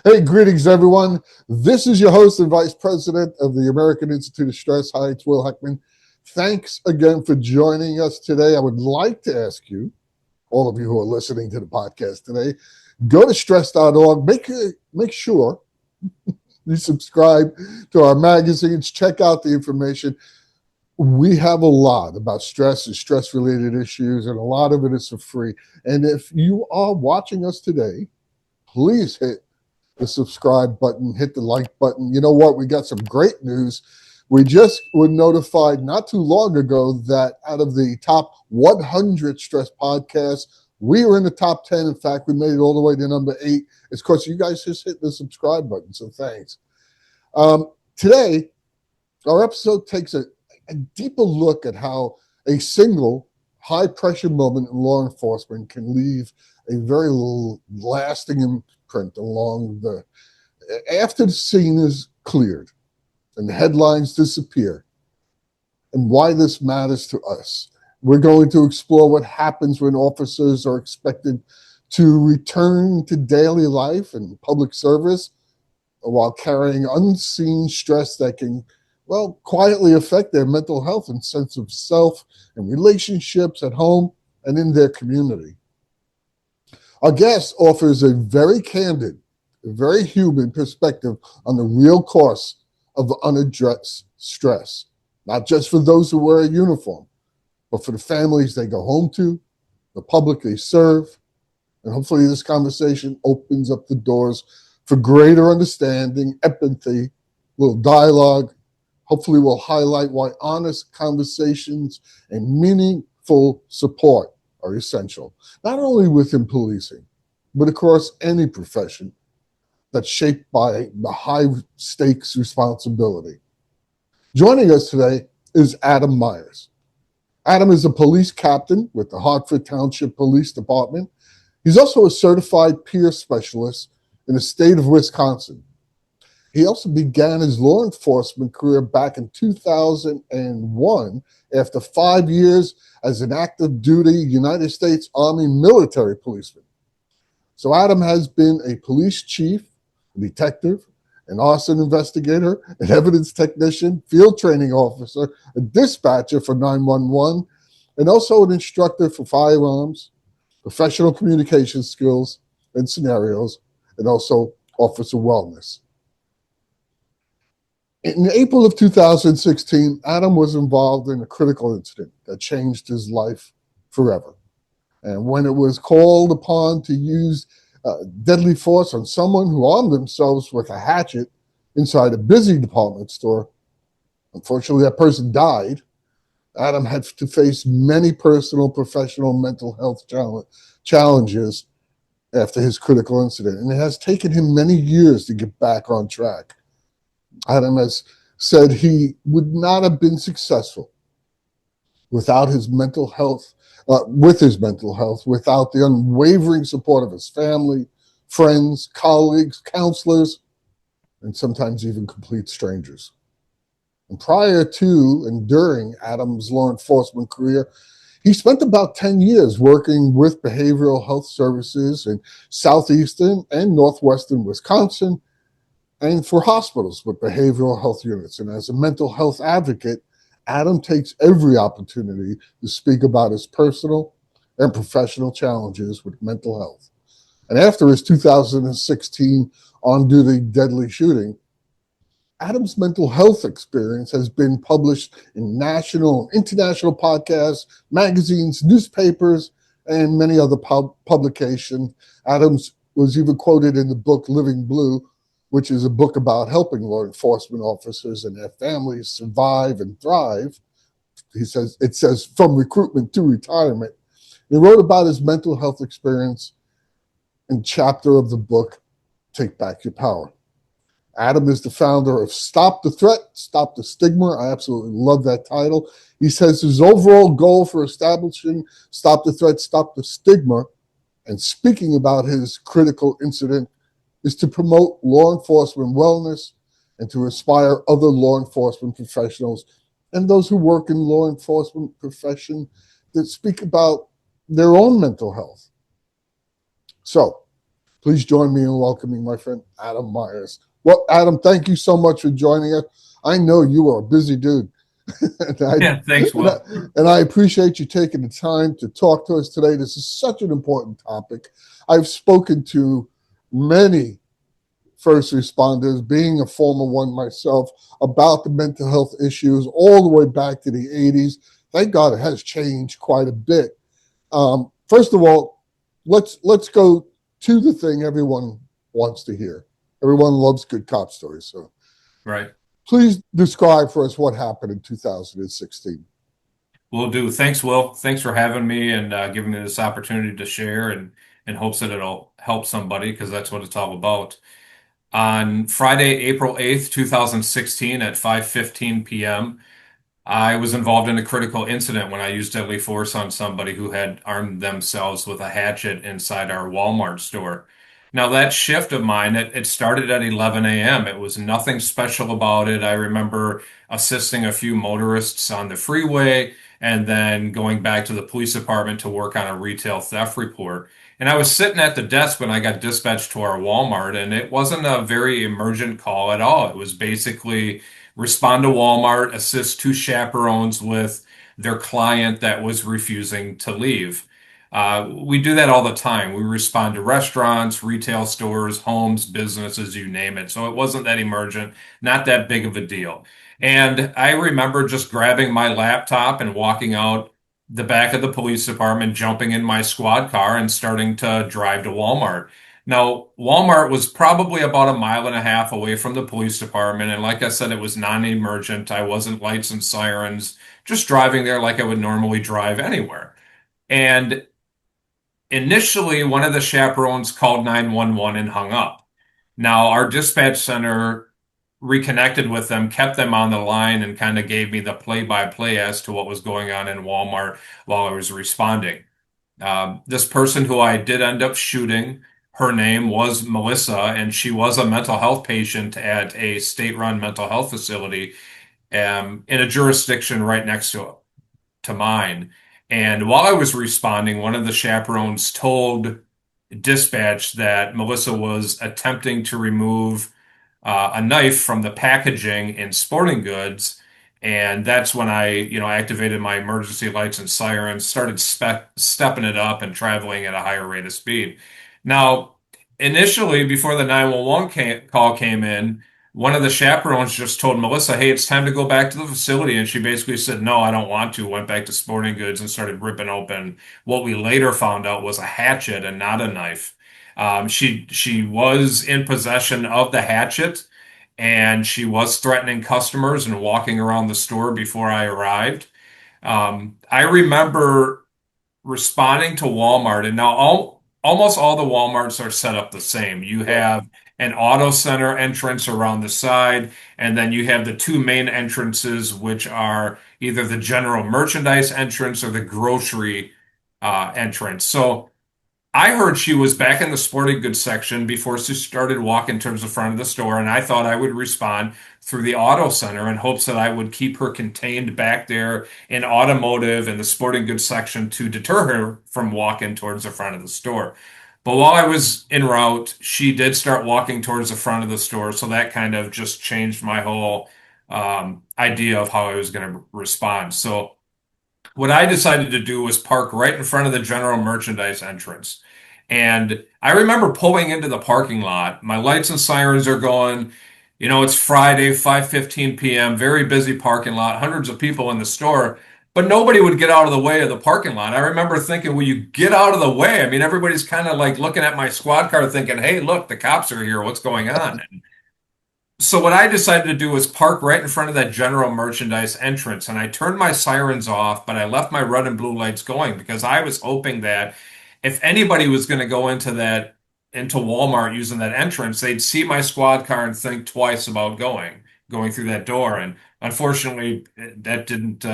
Hey, greetings, everyone. This is your host and vice president of the American Institute of Stress. Hi, it's Will Heckman. Thanks again for joining us today. I would like to ask you, all of you who are listening to the podcast today, go to stress.org. Make sure you subscribe to our magazines. Check out the information. We have a lot about stress and stress-related issues, and a lot of it is for free. And if you are watching us today, please hit the subscribe button, hit the like button. You know what? We got some great news. We just were notified not too long ago that out of the top 100 stress podcasts, we were in the top 10. In fact, we made it all the way to number 8. It's because you guys just hit the subscribe button, so thanks. Today, our episode takes a deeper look at how a single high-pressure moment in law enforcement can leave a very lasting imprint along after the scene is cleared and the headlines disappear, and why this matters to us. We're going to explore what happens when officers are expected to return to daily life and public service while carrying unseen stress that can, quietly affect their mental health and sense of self and relationships at home and in their community. Our guest offers a very candid, very human perspective on the real cause of unaddressed stress, not just for those who wear a uniform, but for the families they go home to, the public they serve. And hopefully this conversation opens up the doors for greater understanding, empathy, a little dialogue. Hopefully we'll highlight why honest conversations and meaningful support are essential, not only within policing, but across any profession that's shaped by the high stakes responsibility. Joining us today is Adam Meyers. Adam is a police captain with the Hartford Township Police Department. He's also a certified peer specialist in the state of Wisconsin. He also began his law enforcement career back in 2001 after 5 years as an active duty United States Army military policeman. So Adam has been a police chief, a detective, an arson investigator, an evidence technician, field training officer, a dispatcher for 911, and also an instructor for firearms, professional communication skills and scenarios, and also officer wellness. In April of 2016, Adam was involved in a critical incident that changed his life forever. And when it was called upon to use deadly force on someone who armed themselves with a hatchet inside a busy department store, unfortunately that person died. Adam had to face many personal, professional, mental health challenges after his critical incident. And it has taken him many years to get back on track. Adam has said he would not have been successful without his mental health, without the unwavering support of his family, friends, colleagues, counselors, and sometimes even complete strangers. And prior to and during Adam's law enforcement career, he spent about 10 years working with behavioral health services in southeastern and northwestern Wisconsin, and for hospitals with behavioral health units. And as a mental health advocate, Adam takes every opportunity to speak about his personal and professional challenges with mental health. And after his 2016 on-duty deadly shooting, Adam's mental health experience has been published in national and international podcasts, magazines, newspapers, and many other publications. Adams was even quoted in the book Living Blue, which is a book about helping law enforcement officers and their families survive and thrive. It says from recruitment to retirement. He wrote about his mental health experience in chapter of the book, Take Back Your Power. Adam is the founder of Stop the Threat, Stop the Stigma. I absolutely love that title. He says his overall goal for establishing Stop the Threat, Stop the Stigma, and speaking about his critical incident, is to promote law enforcement wellness and to inspire other law enforcement professionals and those who work in law enforcement profession that speak about their own mental health. So Please join me in welcoming my friend Adam Meyers. Well, Adam, thank you so much for joining us. I know you are a busy dude. and, I, Yeah, thanks, and, I, Will. and I appreciate you taking the time to talk to us today. This is such an important topic. I've spoken to many first responders, being a former one myself, about the mental health issues all the way back to the 80s. Thank God it has changed quite a bit. First of all, let's go to the thing everyone wants to hear. Everyone loves good cop stories. So Right. please describe for us what happened in 2016. Will do. Thanks, Will. Thanks for having me and giving me this opportunity to share and in hopes that it'll help somebody because that's what it's all about. On Friday, April 8th, 2016 at 5:15 p.m., I was involved in a critical incident when I used deadly force on somebody who had armed themselves with a hatchet inside our Walmart store. Now, that shift of mine, it started at 11 a.m. It was nothing special about it. I remember assisting a few motorists on the freeway and then going back to the police department to work on a retail theft report. And I was sitting at the desk when I got dispatched to our Walmart, and it wasn't a very emergent call at all. It was basically respond to Walmart, assist two chaperones with their client that was refusing to leave. We do that all the time. We respond to restaurants, retail stores, homes, businesses, you name it. So it wasn't that emergent, not that big of a deal. And I remember just grabbing my laptop and walking out the back of the police department, jumping in my squad car and starting to drive to Walmart. Now, Walmart was probably about a mile and a half away from the police department. And like I said, it was non-emergent. I wasn't lights and sirens, just driving there like I would normally drive anywhere. And initially, one of the chaperones called 911 and hung up. Now, our dispatch center reconnected with them, kept them on the line, and kind of gave me the play-by-play as to what was going on in Walmart while I was responding. This person who I did end up shooting, her name was Melissa, and she was a mental health patient at a state-run mental health facility in a jurisdiction right next to mine. And while I was responding, one of the chaperones told dispatch that Melissa was attempting to remove a knife from the packaging in sporting goods. And that's when I activated my emergency lights and sirens, started stepping it up and traveling at a higher rate of speed. Now, initially, before the 911 call came in, one of the chaperones just told Melissa, "Hey, it's time to go back to the facility." And she basically said, "No, I don't want to." Went back to sporting goods and started ripping open what we later found out was a hatchet and not a knife. She was in possession of the hatchet, and she was threatening customers and walking around the store before I arrived. I remember responding to Walmart, and now almost all the Walmarts are set up the same. You have an auto center entrance around the side, and then you have the two main entrances, which are either the general merchandise entrance or the grocery entrance. So I heard she was back in the sporting goods section before she started walking towards the front of the store, and I thought I would respond through the auto center in hopes that I would keep her contained back there in automotive and the sporting goods section to deter her from walking towards the front of the store. But while I was en route, she did start walking towards the front of the store, so that kind of just changed my whole idea of how I was going to respond. So what I decided to do was park right in front of the general merchandise entrance. And I remember pulling into the parking lot. My lights and sirens are going. It's Friday, 5:15 p.m., very busy parking lot, hundreds of people in the store, but nobody would get out of the way of the parking lot. I remember thinking, will you get out of the way? I mean, everybody's kind of like looking at my squad car thinking, hey, look, the cops are here. What's going on? So what I decided to do was park right in front of that general merchandise entrance, and I turned my sirens off, but I left my red and blue lights going because I was hoping that if anybody was going to go into Walmart using that entrance, they'd see my squad car and think twice about going through that door. And unfortunately, that didn't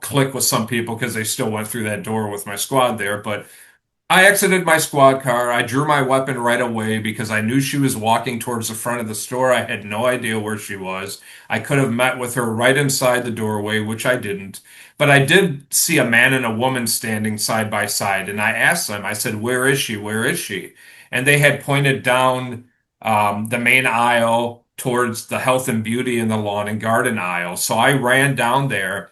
click with some people because they still went through that door with my squad there. But I exited my squad car. I drew my weapon right away because I knew she was walking towards the front of the store. I had no idea where she was. I could have met with her right inside the doorway, which I didn't. But I did see a man and a woman standing side by side. And I asked them, I said, "Where is she? Where is she?" and they had pointed down the main aisle towards the health and beauty and the lawn and garden aisle. So I ran down there,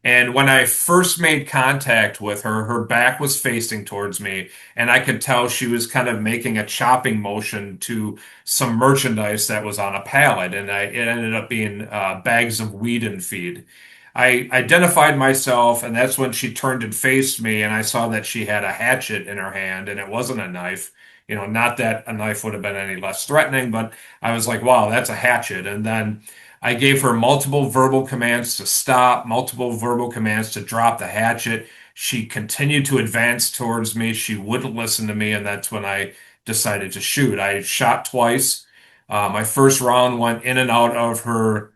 and when I first made contact with her, her back was facing towards me, and I could tell she was kind of making a chopping motion to some merchandise that was on a pallet, and it ended up being bags of weed and feed. I identified myself, and that's when she turned and faced me, and I saw that she had a hatchet in her hand, and it wasn't a knife. Not that a knife would have been any less threatening, but I was like, wow, that's a hatchet. And then I gave her multiple verbal commands to stop, multiple verbal commands to drop the hatchet. She continued to advance towards me. She wouldn't listen to me, and that's when I decided to shoot. I shot twice. My first round went in and out of her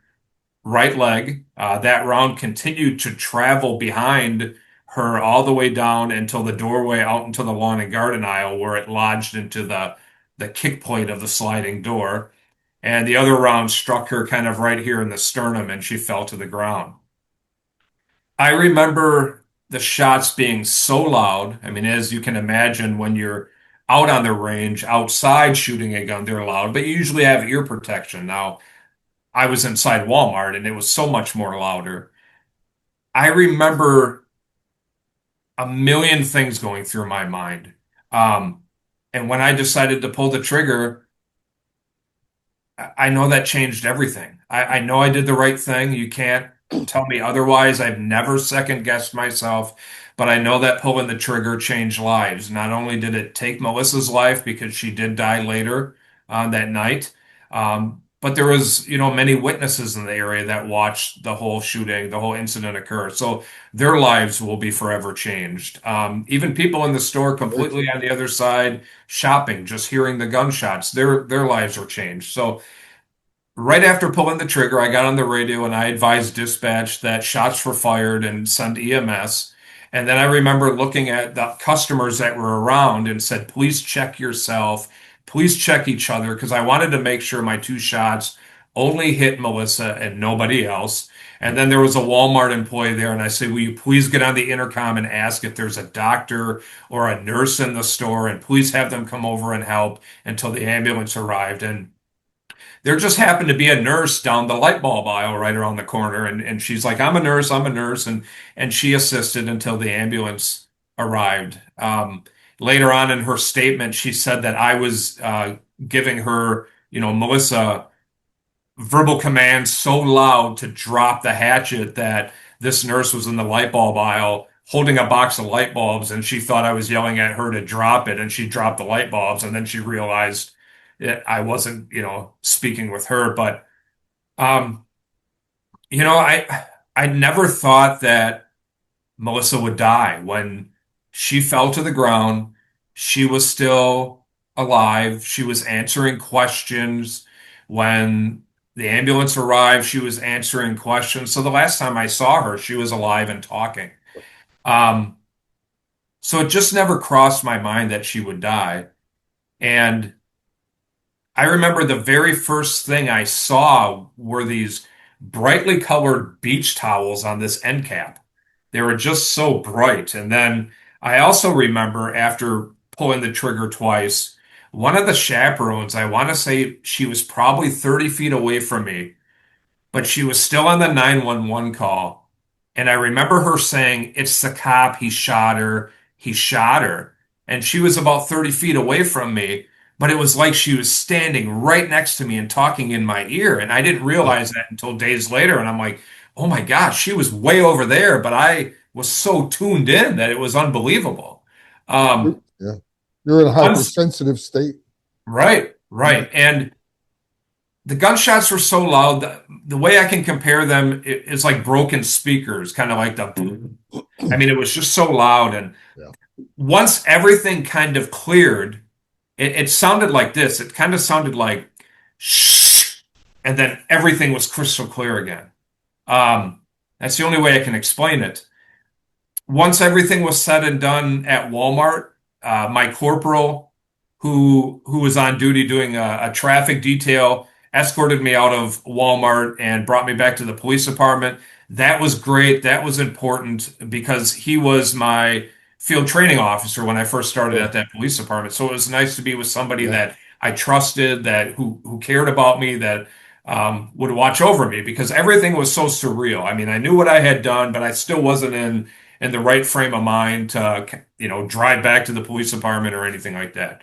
right leg. That round continued to travel behind her all the way down until the doorway out into the lawn and garden aisle, where it lodged into the kick plate of the sliding door. And the other round struck her kind of right here in the sternum, and she fell to the ground. I remember the shots being so loud. I mean, as you can imagine, when you're out on the range, outside shooting a gun, they're loud, but you usually have ear protection. Now, I was inside Walmart and it was so much more louder. I remember a million things going through my mind. Um, and when I decided to pull the trigger, I know that changed everything. I know I did the right thing. You can't tell me otherwise. I've never second guessed myself, but I know that pulling the trigger changed lives. Not only did it take Melissa's life because she did die later on that night, but there was, many witnesses in the area that watched the whole shooting, the whole incident occur. So their lives will be forever changed. Even people in the store completely on the other side shopping, just hearing the gunshots, their lives are changed. So right after pulling the trigger, I got on the radio and I advised dispatch that shots were fired and send EMS. And then I remember looking at the customers that were around and said, please check yourself, please check each other, because I wanted to make sure my two shots only hit Melissa and nobody else. And then there was a Walmart employee there, and I said, will you please get on the intercom and ask if there's a doctor or a nurse in the store, and please have them come over and help until the ambulance arrived. And there just happened to be a nurse down the light bulb aisle right around the corner, and she's like, I'm a nurse, and she assisted until the ambulance arrived. Later on in her statement, she said that I was giving her, Melissa, verbal commands so loud to drop the hatchet that this nurse was in the light bulb aisle holding a box of light bulbs, and she thought I was yelling at her to drop it, and she dropped the light bulbs, and then she realized I wasn't, speaking with her. But um, I never thought that Melissa would die. When she fell to the ground, she was still alive. She was answering questions. When the ambulance arrived, she was answering questions. So the last time I saw her, she was alive and talking. Um, so it just never crossed my mind that she would die. And I remember the very first thing I saw were these brightly colored beach towels on this end cap. They were just so bright. And then I also remember after pulling the trigger twice, one of the chaperones, I want to say she was probably 30 feet away from me, but she was still on the 911 call. And I remember her saying, it's the cop, he shot her, he shot her. And she was about 30 feet away from me, but it was like she was standing right next to me and talking in my ear. And I didn't realize that until days later. And I'm like, oh my gosh, she was way over there, but I was so tuned in that it was unbelievable. Yeah. You're in a Once, hypersensitive state. right, Yeah. right. And the gunshots were so loud that the way I can compare them is like broken speakers, kind of like the, I mean, it was just so loud. And Yeah. once everything kind of cleared, it sounded like this. It kind of sounded like shh, and then everything was crystal clear again. Um, that's the only way I can explain it. Once everything was said and done at Walmart, my corporal, who was on duty doing a traffic detail, escorted me out of Walmart and brought me back to the police department. That was great. That was important because he was my field training officer when I first started Sure. at that police department. So it was nice to be with somebody Yeah. that I trusted, that who cared about me, that would watch over me because everything was so surreal. I mean, I knew what I had done, but I still wasn't in the right frame of mind to, drive back to the police department or anything like that.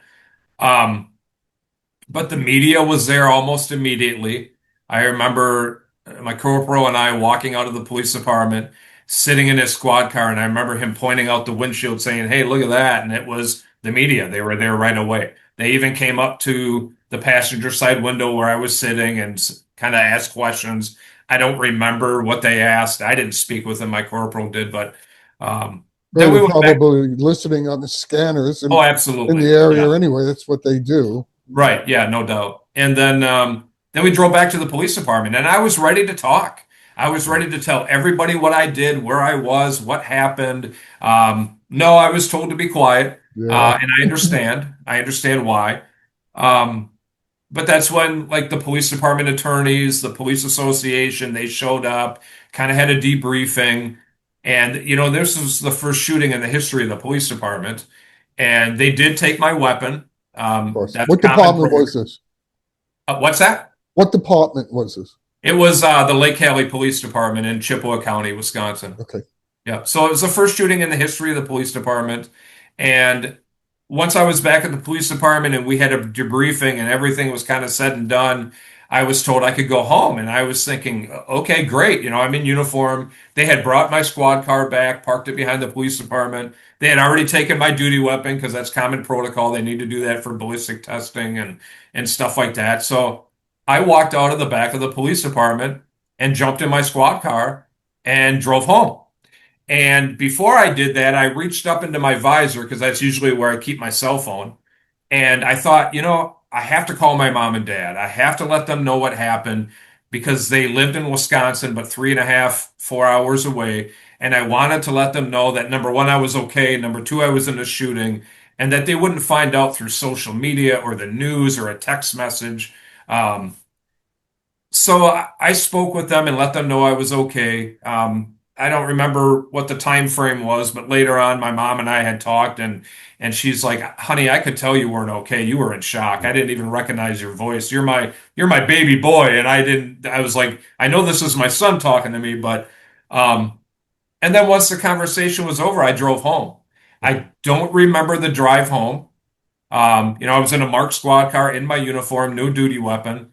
Um, but the media was there almost immediately. I remember my corporal and I walking out of the police department, sitting in his squad car, and I remember him pointing out the windshield saying, "Hey, look at that." And it was the media. They were there right away. They even came up to the passenger side window where I was sitting and kind of asked questions. I don't remember what they asked. I didn't speak with them. My corporal did, but They then we were went back. probably listening on the scanners Oh, in the absolutely. area Yeah. anyway. That's what they do. Right. Yeah, no doubt. And then we drove back to the police department, and I was ready to talk. I was ready to tell everybody what I did, where I was, what happened. No, I was told to be quiet, Yeah. and I understand. I understand why. Um, but that's when, like, the police department attorneys, the police association, they showed up, kind of had a debriefing, and this was the first shooting in the history of the police department, and they did take my weapon. Of course. That's What common department was protocol. this? What's that? What department was this? It was the Lake Cali Police Department in Chippewa County, Wisconsin. Okay. Yeah. So it was the first shooting in the history of the police department. And once I was back at the police department and we had a debriefing and everything was kind of said and done, I was told I could go home. And I was thinking, okay, great. I'm in uniform. They had brought my squad car back, parked it behind the police department. They had already taken my duty weapon because that's common protocol. They need to do that for ballistic testing and stuff like that. So I walked out of the back of the police department and jumped in my squad car and drove home. And before I did that, I reached up into my visor because that's usually where I keep my cell phone. And I thought, I have to call my mom and dad. I have to let them know what happened because they lived in Wisconsin, but 3.5, 4 hours away. And I wanted to let them know that number one, I was okay. Number two, I was in a shooting, and that they wouldn't find out through social media or the news or a text message. Um, so I spoke with them and let them know I was okay. I don't remember what the time frame was, but later on, my mom and I had talked, and she's like, "Honey, I could tell you weren't okay. You were in shock. I didn't even recognize your voice. You're my baby boy." And I didn't. I was like, "I know this is my son talking to me," but um, and then once the conversation was over, I drove home. I don't remember the drive home. I was in a marked squad car in my uniform, no duty weapon.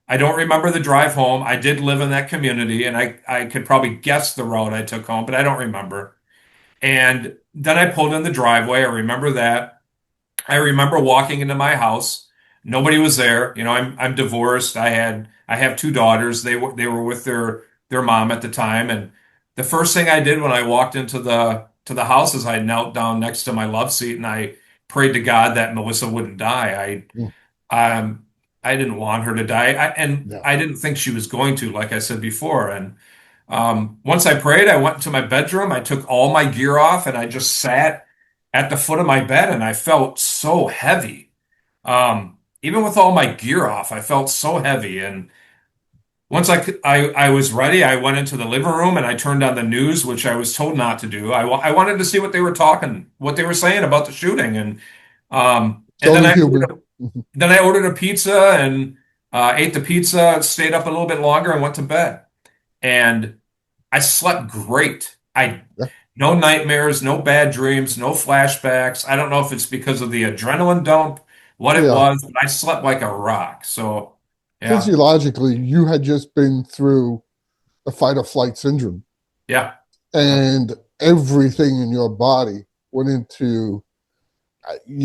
I don't remember the drive home. I did live in that community, and I could probably guess the road I took home, but I don't remember. And then I pulled in the driveway. I remember that. I remember walking into my house. Nobody was there. I'm divorced. I have two daughters. They were with their mom at the time. And the first thing I did when I walked into the house is I knelt down next to my love seat and I prayed to God that Melissa wouldn't die. Mm. Um, I didn't want her to die, and Yeah. I didn't think she was going to, like I said before. And once I prayed, I went to my bedroom. I took all my gear off, and I just sat at the foot of my bed, and I felt so heavy. Even with all my gear off, I felt so heavy. And once I was ready, I went into the living room and I turned on the news, which I was told not to do. I wanted to see what they were saying about the shooting, It's and then only I human. then I ordered a pizza and ate the pizza, stayed up a little bit longer, and went to bed. And I slept great. I Yeah. No nightmares, no bad dreams, no flashbacks. I don't know if it's because of the adrenaline dump, what it Yeah. was, but I slept like a rock. So, yeah, Physiologically, you had just been through a fight or flight syndrome, yeah, yeah, and everything in your body went into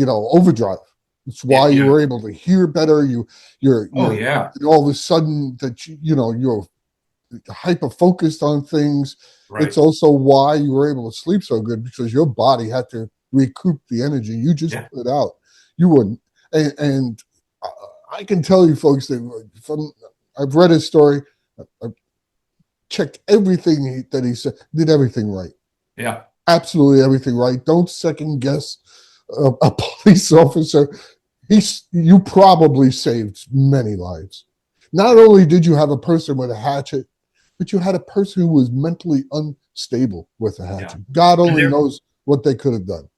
overdrive. It's why you yeah. were able to hear better. Oh, You're yeah, all of a sudden that you're hyper focused on things. It's right. also why you were able to sleep so good because your body had to recoup the energy you just Yeah, put out. You wouldn't, and I can tell you, folks, that I've read his story. I've checked everything that he said. Did everything right. yeah, Absolutely everything right. Don't second guess a police officer. You probably saved many lives. Not only did you have a person with a hatchet, but you had a person who was mentally unstable with a yeah. hatchet. God And only there, knows what they could have done.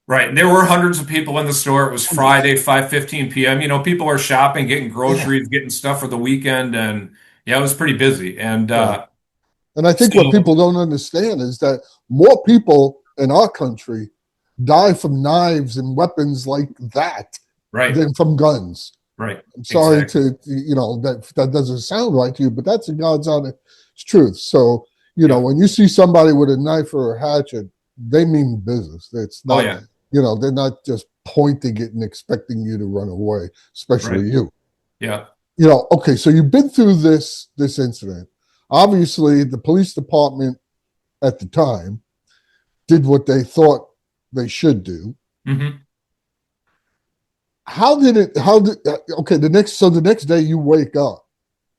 Right. And there were hundreds of people in the store. It was Hundreds. Friday, 5:15 p.m. People are shopping, getting Yeah, groceries, getting stuff for the weekend, and yeah, it was pretty busy. And yeah. And I think what so people don't understand is that more people in our country die from knives and weapons like that right, than from guns. right, I'm sorry exactly. to, that doesn't sound right to you, but that's the God's honest truth. So, Yeah. when you see somebody with a knife or a hatchet, they mean business. It's Oh not, yeah. they're not just pointing it and expecting you to run away, Right. especially you. Yeah. Okay, so you've been through this incident. Obviously, the police department at the time did what they thought they should do. Hmm. Okay, the next day you wake up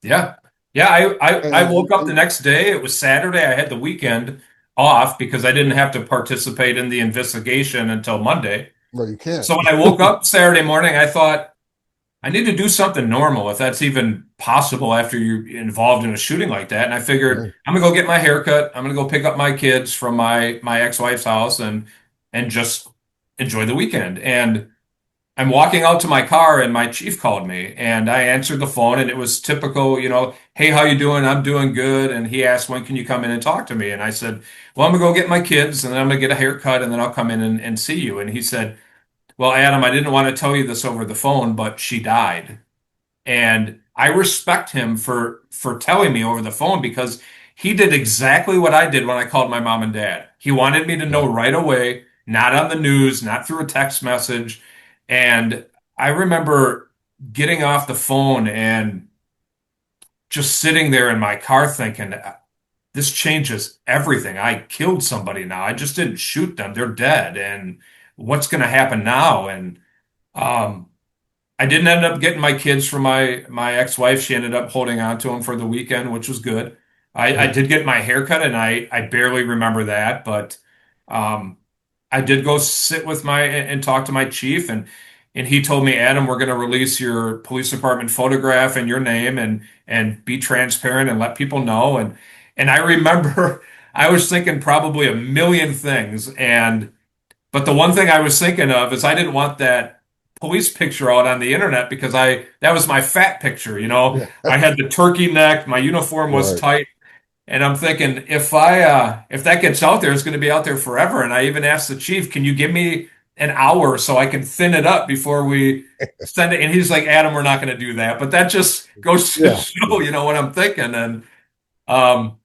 Yeah. Yeah. I and, woke up the next day. It was Saturday. I had the weekend off because I didn't have to participate in the investigation until Monday. well, you can't. So when I woke up Saturday morning, I thought, I need to do something normal if that's even possible after you're involved in a shooting like that. And I figured Right. I'm gonna go get my hair cut. I'm gonna go pick up my kids from my ex-wife's house and just enjoy the weekend. And I'm walking out to my car and my chief called me and I answered the phone and it was typical, hey, how you doing? I'm doing good. And he asked, when can you come in and talk to me? And I said, well, I'm gonna go get my kids and then I'm gonna get a haircut and then I'll come in and see you. And he said, well, Adam, I didn't want to tell you this over the phone, but she died. And I respect him for telling me over the phone because he did exactly what I did when I called my mom and dad. He wanted me to Yeah. know right away, not on the news, not through a text message. And I remember getting off the phone and just sitting there in my car thinking, this changes everything. I killed somebody now. I just didn't shoot them. They're dead. And what's going to happen now? And um, I didn't end up getting my kids from my ex-wife. She ended up holding on to them for the weekend, which was good. I Yeah. did get my hair cut, and I barely remember that, but um, I did go sit with my and talk to my chief, and he told me, Adam, we're going to release your police department photograph and your name, and be transparent and let people know. And I remember I was thinking probably a million things, but the one thing I was thinking of is I didn't want that police picture out on the internet because that was my fat picture, Yeah. I had the turkey neck, my uniform was Right. tight, and I'm thinking if that gets out there, it's going to be out there forever. And I even asked the chief, can you give me an hour so I can thin it up before we send it? And he's like, Adam, we're not going to do that. But that just goes to Yeah. show, Yeah. what I'm thinking. Um,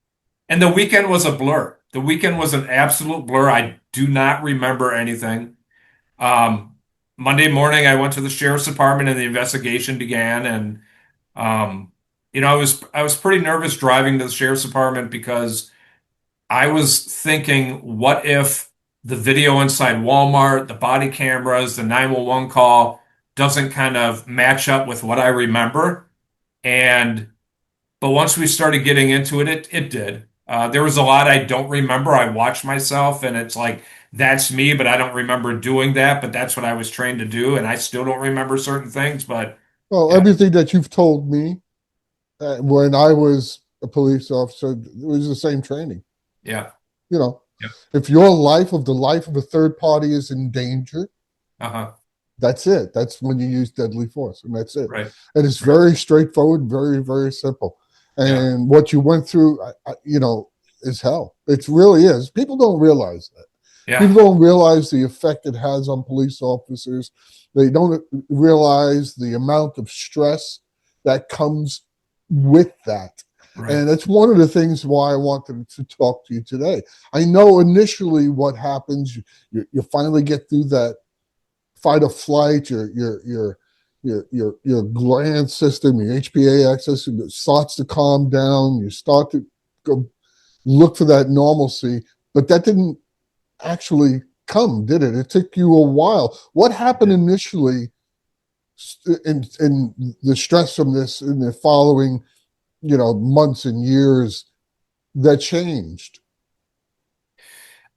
and the weekend was a blur. The weekend was an absolute blur. I do not remember anything. Um, Monday morning, I went to the sheriff's department and the investigation began. And I was pretty nervous driving to the sheriff's department because I was thinking, what if the video inside Walmart, the body cameras, the 911 call doesn't kind of match up with what I remember? And but once we started getting into it, it did. There was a lot I don't remember. I watched myself, and it's like that's me, but I don't remember doing that. But that's what I was trained to do, and I still don't remember certain things. But Well, yeah, everything that you've told me when I was a police officer, it was the same training. yeah, You know, yeah, if your life of the life of a third party is in danger, uh-huh, that's it. That's when you use deadly force, and that's it. right, And it's right, very straightforward, very, very simple. yeah, And what you went through, is hell. It really is. People don't realize that. yeah, People don't realize the effect it has on police officers. They don't realize the amount of stress that comes with that. right, And it's one of the things why I wanted to talk to you today. I know initially what happens. You finally get through that fight or flight. Your gland system, your HPA axis starts to calm down. You start to go look for that normalcy, but that didn't actually come, did it? It took you a while. What happened initially in the stress from this in the following, months and years that changed?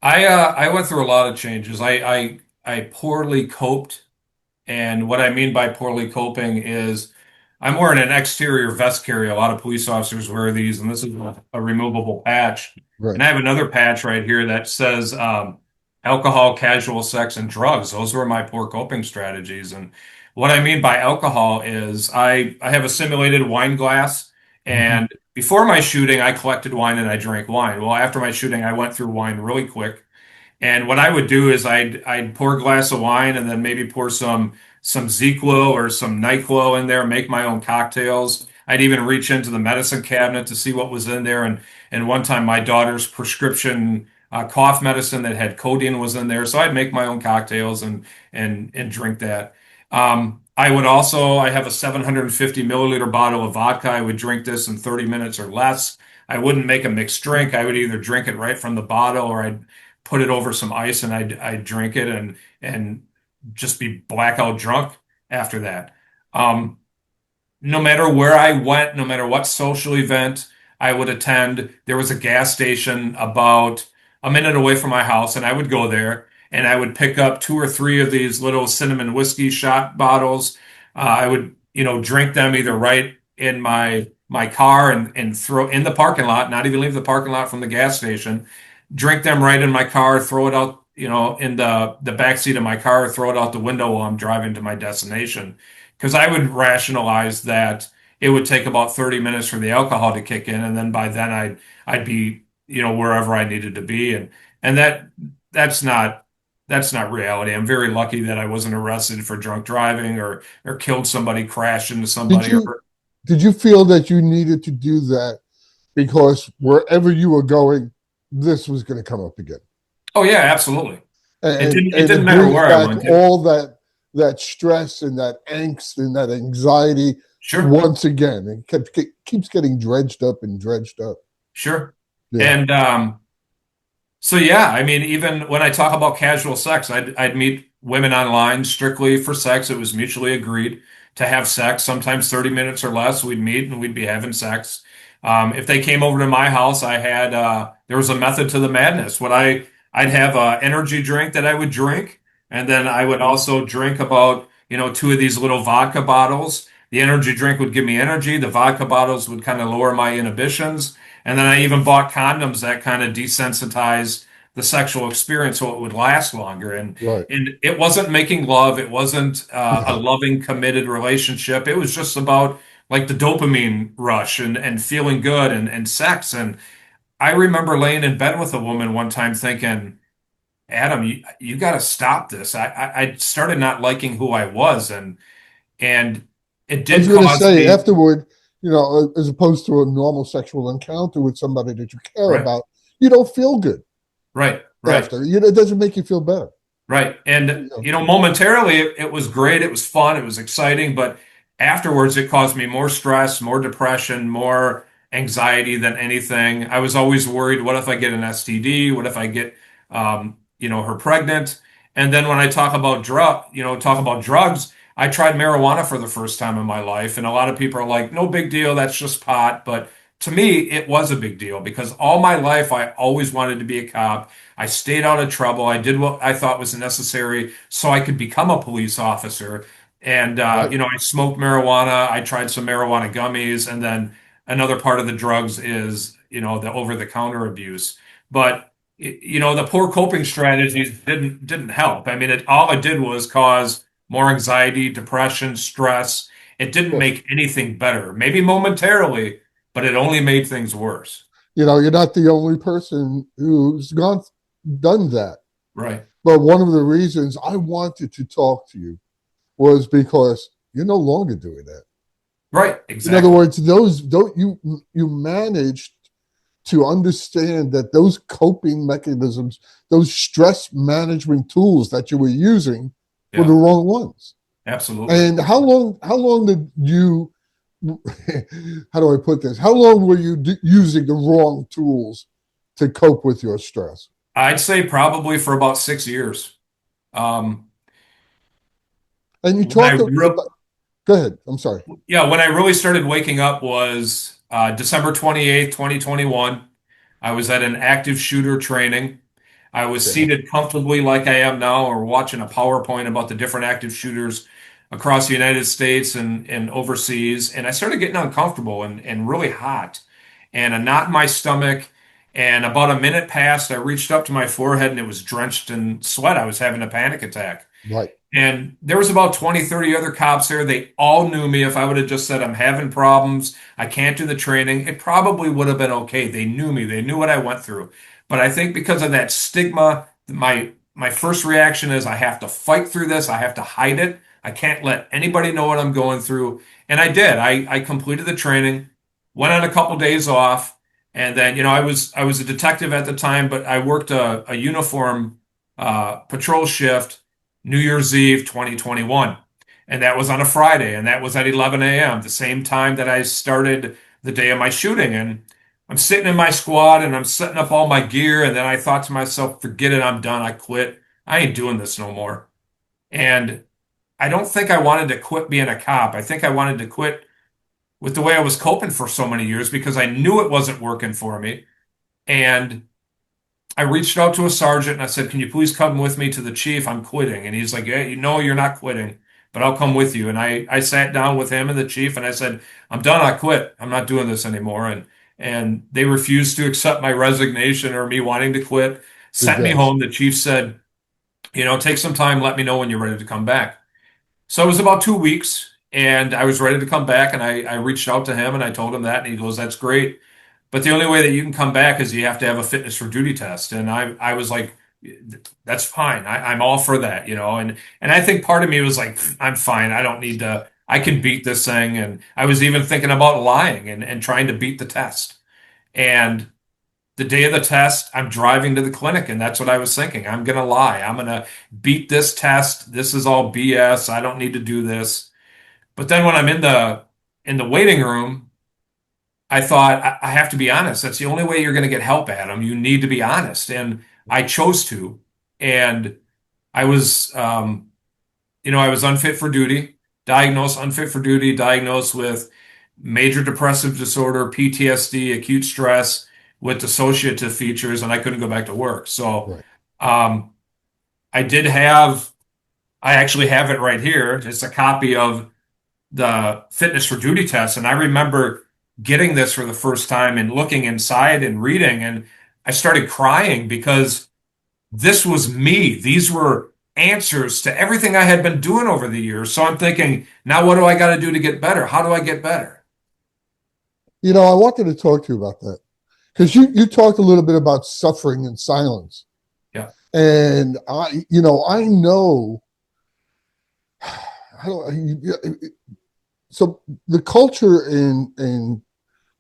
I went through a lot of changes. I poorly coped, and what I mean by poorly coping is I'm wearing an exterior vest carrier. A lot of police officers wear these, and this is a removable patch. Right. And I have another patch right here that says alcohol, casual sex, and drugs. Those were my poor coping strategies. And what I mean by alcohol is I have a simulated wine glass, Mhm. and before my shooting, I collected wine and I drank wine. Well, after my shooting, I went through wine really quick. And what I would do is I'd pour a glass of wine and then maybe pour some ZzzQuil or some NyQuil in there, make my own cocktails. I'd even reach into the medicine cabinet to see what was in there. And one time my daughter's prescription cough medicine that had codeine was in there. So I'd make my own cocktails and drink that. I have a 750 milliliter bottle of vodka. I would drink this in 30 minutes or less. I wouldn't make a mixed drink. I would either drink it right from the bottle or I'd put it over some ice and I'd drink it and just be blackout drunk after that. Um, no matter where I went, no matter what social event I would attend, there was a gas station about a minute away from my house, and I would go there and I would pick up two or three of these little cinnamon whiskey shot bottles. I would, drink them either right in my car and throw in the parking lot, not even leave the parking lot from the gas station, drink them right in my car, throw it out, in the back seat of my car, throw it out the window while I'm driving to my destination because I would rationalize that it would take about 30 minutes for the alcohol to kick in, and then by then I'd be, wherever I needed to be, and that's not that's not reality. I'm very lucky that I wasn't arrested for drunk driving or killed somebody, crashed into Did somebody, you or did you feel that you needed to do that because wherever you were going, this was going to come up again? oh yeah, absolutely. It And didn't it matter brings where I back went. all that stress and that angst and that anxiety Sure, once again. Keeps getting dredged up and dredged up. sure. Yeah, And so yeah, I mean, even when I talk about casual sex, I'd meet women online strictly for sex. It was mutually agreed to have sex. Sometimes 30 minutes or less, we'd meet and we'd be having sex. If they came over to my house, there was a method to the madness. I'd have an energy drink that I would drink, and then I would also drink about, two of these little vodka bottles. The energy drink would give me energy. The vodka bottles would kind of lower my inhibitions. And then I even bought condoms that kind of desensitize the sexual experience so it would last longer. And right. and it wasn't making love. It wasn't a No. loving, committed relationship. It was just about like the dopamine rush and feeling good and sex. And I remember laying in bed with a woman one time thinking, Adam, you got to stop this. I started not liking who I was, and it I was did going to cause say me. afterward, as opposed to a normal sexual encounter with somebody that you care Right, about, you don't feel good right, right. after. It doesn't make you feel better. Right. And, You know, momentarily it was great. It was fun. It was exciting. But afterwards, it caused me more stress, more depression, more anxiety than anything. I was always worried, what if I get an STD? What if I get, her pregnant? And then when I talk about drugs, I tried marijuana for the first time in my life. And a lot of people are like, no big deal. That's just pot. But to me, it was a big deal because all my life, I always wanted to be a cop. I stayed out of trouble. I did what I thought was necessary so I could become a police officer. And, right? I smoked marijuana. I tried some marijuana gummies. And then another part of the drugs is, the over-the-counter abuse. But, the poor coping strategies didn't help. I mean, all it did was cause more anxiety, depression, stress. It didn't Well, make anything better. Maybe momentarily, but it only made things worse. you're not the only person who's done that. Right. But one of the reasons I wanted to talk to you was because you're no longer doing that. Right. In other Exactly. words, those don't you managed to understand that those coping mechanisms, those stress management tools that you were using were the Yeah. wrong ones. Absolutely. And how long did you how do I put this? How long were you using the wrong tools to cope with your stress? I'd say probably for about 6 years. Um, And you when I talked real about, go ahead. I'm sorry. Yeah, when I really started waking up was December 28th, 2021. I was at an active shooter training. I was Yeah. seated comfortably like I am now, or watching a PowerPoint about the different active shooters across the United States and overseas. And I started getting uncomfortable and really hot and a knot in my stomach. And about a minute passed. I reached up to my forehead and it was drenched in sweat. I was having a panic attack. Right. And there was about 20, 30 other cops there. They all knew me. If I would have just said, I'm having problems, I can't do the training, it probably would have been okay. They knew me. They knew what I went through. But I think because of that stigma, my first reaction is I have to fight through this. I have to hide it. I can't let anybody know what I'm going through. And I did. I completed the training, went on a couple days off, and then, I was a detective at the time, but I worked a uniform patrol shift New Year's Eve 2021. And that was on a Friday, and that was at 11 a.m., the same time that I started the day of my shooting. And I'm sitting in my squad and I'm setting up all my gear. And then I thought to myself, forget it, I'm done. I quit. I ain't doing this no more. And I don't think I wanted to quit being a cop. I think I wanted to quit with the way I was coping for so many years because I knew it wasn't working for me. And I reached out to a sergeant and I said, "Can you please come with me to the chief? I'm quitting." And he's like, "Yeah, you know you're not quitting, but I'll come with you." And I sat down with him and the chief and I said, "I'm done. I quit. I'm not doing this anymore." And they refused to accept my resignation or me wanting to quit. Good Sent me guys. home. The chief said, "Take some time. Let me know when you're ready to come back." So it was about 2 weeks and I was ready to come back. And I reached out to him and I told him that. And he goes, "That's great. But the only way that you can come back is you have to have a fitness for duty test." And I was like, that's fine. I'm all for that, and I think part of me was like, I'm fine. I don't need to, I can beat this thing. And I was even thinking about lying and trying to beat the test. And the day of the test, I'm driving to the clinic, and that's what I was thinking. I'm gonna lie. I'm gonna beat this test. This is all BS. I don't need to do this. But then when I'm in the waiting room, I thought I have to be honest. That's the only way you're going to get help, Adam. You need to be honest. And I chose to. And I was, I was unfit for duty, diagnosed unfit for duty, diagnosed with major depressive disorder, PTSD, acute stress with dissociative features, and I couldn't go back to work. So, Right. um, I did have, I actually have it right here. It's a copy of the fitness for duty test. And I remember getting this for the first time and looking inside and reading, and I started crying because this was me. These were answers to everything I had been doing over the years. So I'm thinking, now what do I got to do to get better? How do I get better? I wanted to talk to you about that because you talked a little bit about suffering in silence. Yeah, And I know how so the culture in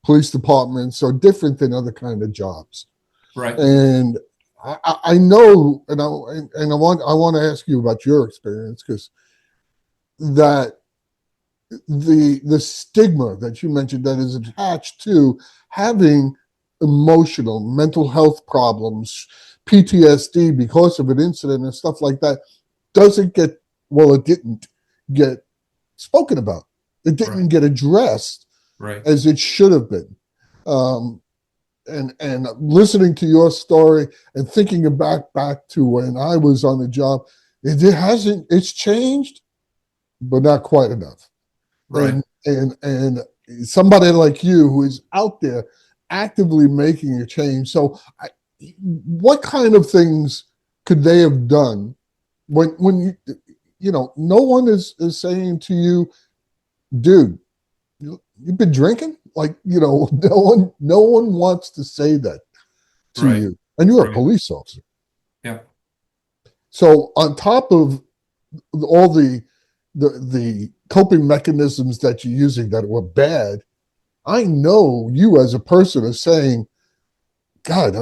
police departments are different than other kind of jobs. right, And I know, and I want to ask you about your experience because that the stigma that you mentioned that is attached to having emotional mental health problems, PTSD because of an incident and stuff like that doesn't get, well, it didn't get spoken about. It right, didn't get addressed right, as it should have been. Um, and listening to your story and thinking back to when I was on the job, it hasn't, it's changed, but not quite enough. right. And somebody like you who is out there actively making a change. So, what kind of things could they have done when no one is saying to you, dude, you've been drinking? Like, no one wants to say that to Right, you. And you're a right. police officer. Yeah, So on top of all the coping mechanisms that you're using that were bad, I know you as a person are saying, God,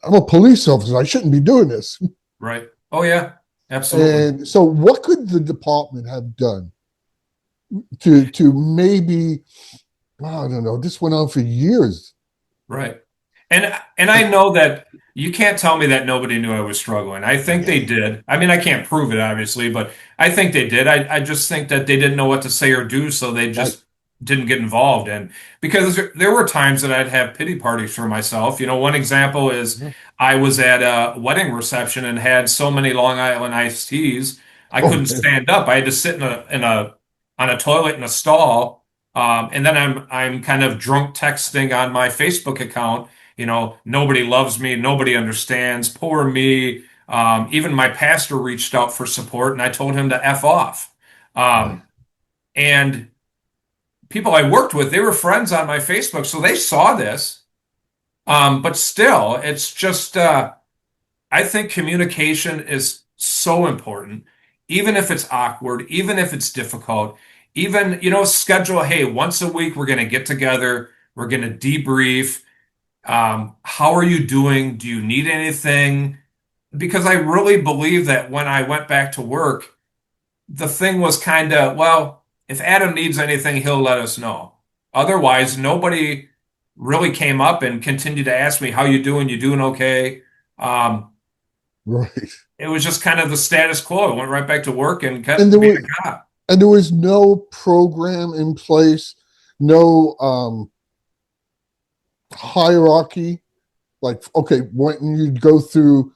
I'm a police officer. I shouldn't be doing this. right. Oh, yeah, absolutely. And so what could the department have done to maybe, I don't know, this went on for years. Right. And I know that you can't tell me that nobody knew I was struggling. I think they did. I mean, I can't prove it, obviously, but I think they did. I just think that they didn't know what to say or do, so they Right. just didn't get involved. And because there were times that I'd have pity parties for myself. One example is Yeah. I was at a wedding reception and had so many Long Island iced teas, I Oh couldn't man. stand up. I had to sit in a on a toilet in a stall. And then I'm kind of drunk texting on my Facebook account nobody loves me, nobody understands, poor me. Even my pastor reached out for support, and I told him to F off. Right. Um, and people I worked with, they were friends on my Facebook, so they saw this. But still, it's just, I think communication is so important, even if it's awkward, even if it's difficult, even, schedule, hey, once a week, we're going to get together, we're going to debrief. How are you doing? Do you need anything? Because I really believe that when I went back to work, the thing was kind of, well, if Adam needs anything, he'll let us know. Otherwise, nobody really came up and continued to ask me, how you doing? You doing okay? Um, Right. it was just kind of the status quo. I went right back to work and And kept there being was a cop. and there was no program in place, no hierarchy. Like, okay, when you go through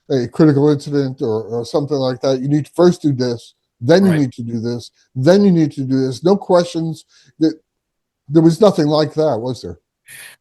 a critical incident or something like that, you need to first do this, then you Right. need to do this, then you need to do this. No questions. That there was nothing like that, was there?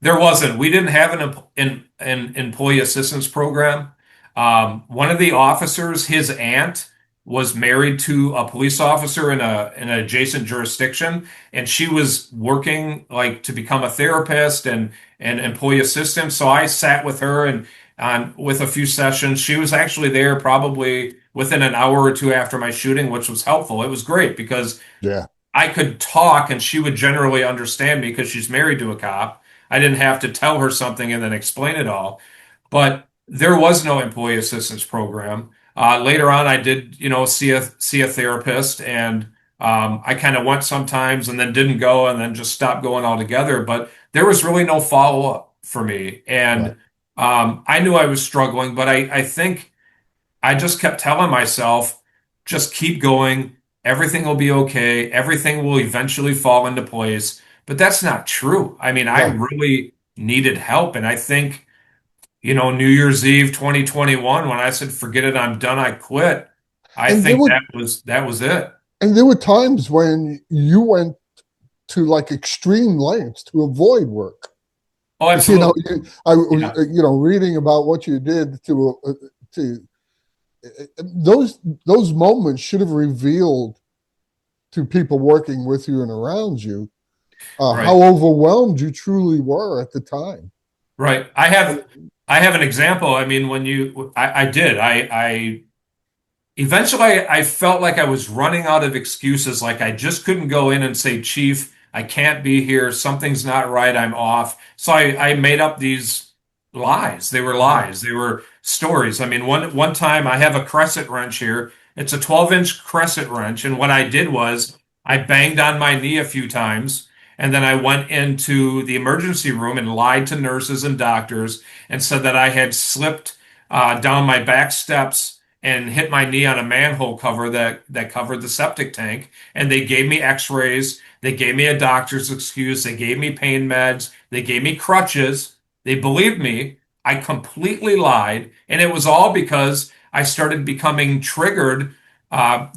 There wasn't. We didn't have an employee assistance program. One of the officers, his aunt, was married to a police officer in an adjacent jurisdiction, and she was working like to become a therapist and employee assistant. So I sat with her and on with a few sessions. She was actually there probably within an hour or two after my shooting, which was helpful. It was great because Yeah. I could talk and she would generally understand me because she's married to a cop. I didn't have to tell her something and then explain it all. But there was no employee assistance program. Later on, I did, see a therapist, and I kind of went sometimes and then didn't go and then just stopped going altogether. But there was really no follow up for me, Right. and I knew I was struggling, but I think. I just kept telling myself, just keep going. Everything will be okay. Everything will eventually fall into place. But that's not true. I mean, I Right. really needed help. And I think, New Year's Eve 2021, when I said, forget it, I'm done, I quit. I And there think were that was it. and there were times when you went to like extreme lengths to avoid work. Oh, You know, absolutely. I was Yeah, reading about what you did to those moments should have revealed to people working with you and around you right. how overwhelmed you truly were at the time. Right. I have an example. I mean, I did. I eventually, I felt like I was running out of excuses. Like I just couldn't go in and say, Chief, I can't be here. Something's not right. I'm off. So I made up these lies. They were lies. They were stories. I mean, one time I have a crescent wrench here. It's a 12-inch crescent wrench. And what I did was I banged on my knee a few times. And then I went into the emergency room and lied to nurses and doctors and said that I had slipped down my back steps and hit my knee on a manhole cover that covered the septic tank. And they gave me x-rays. They gave me a doctor's excuse. They gave me pain meds. They gave me crutches. They believed me. I completely lied. And it was all because I started becoming triggered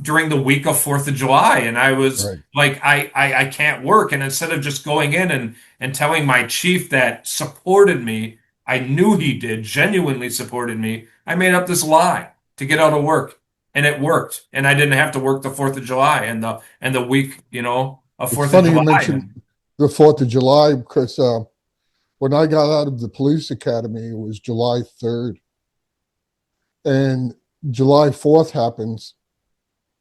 during the week of 4th of July. And I was Right. like, I can't work. And instead of just going in and telling my chief that supported me, I knew he did, genuinely supported me. I made up this lie to get out of work, and it worked. And I didn't have to work the 4th of July and the week, of It's 4th of funny you July. mentioned And the 4th of July because when I got out of the police academy, it was July 3rd, and July 4th happens,